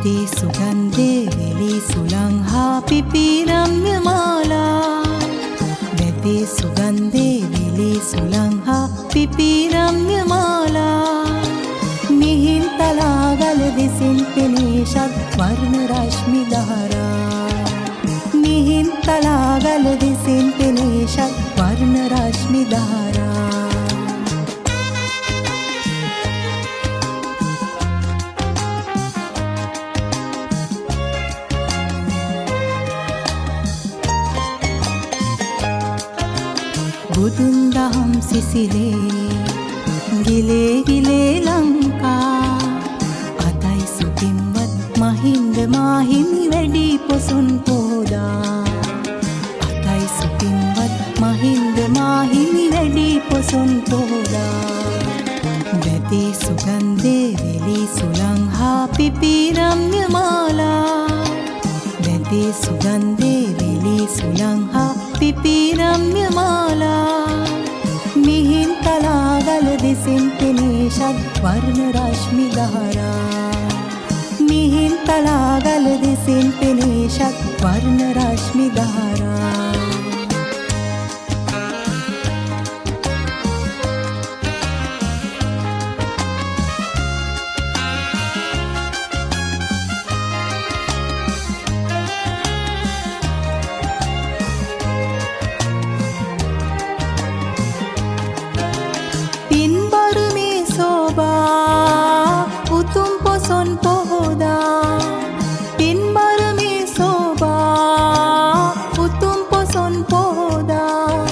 වැටේ සුගන්ධේ වෙලි සුළං හා පිපිරම්ය මාලා වැටේ සුගන්ධේ වෙලි සුළං හා පිපිරම්ය මාලා මිහින් තලාගල දෙසින් පෙනී ශත් වර්ණ රශ්මි දහරා මිහින් තලාගල දෙසින් පෙනී ශත් වර්ණ රශ්මි දහරා බුදුන් දහම් සිසිලේ ගිලේ ගිලේ ලංකා අතයි සුපින්වත් මහින්ද මාහිමි වැඩි පොසොන් පෝදා අතයි සුපින්වත් මහින්ද මාහිමි වැඩි පොසොන් පෝදා වැටේ සුගන්ධේ වෙලි සුළං හා පිපිරම්ය මාලා වැටේ සුගන්ධේ වෙලි සුළං හා පිපිරම්ය මාලා මිහින් තලාගල දෙසින් පෙනී ශත් වර්ණ රශ්මි දහරා මිහින් තලාගල දෙසින් පෙනී ශත් වර්ණ රශ්මි දහරා උතුම් පොසොන් පොහොදා පින්බර මේ සෝබා උතුම් පොසොන් පොහොදා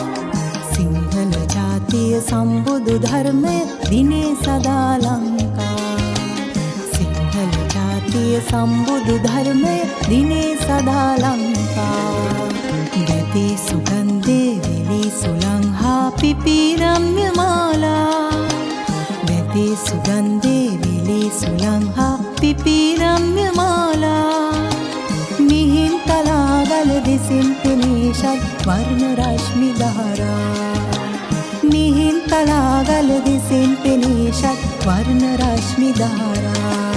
සිංහල ජාතිය සම්බුදු ධර්මය දිනේ සදා ලංකා සිංහල ජාතිය සම්බුදු ධර්මය දිනේ සදා ලංකා වැටේ සුගන්ධේ වෙලි සුළං හා පිපිරම්ය මාලා වැටේ සුගන්ධේ වෙලි සුළං හා පිපිරම්ය මාලා මිහින් තලාගල දෙසින් පෙනී ශත් වර්ණ රශ්මි දහරා මිහින් තලාගල දෙසින් පෙනී ශත් වර්ණ රශ්මි දහරා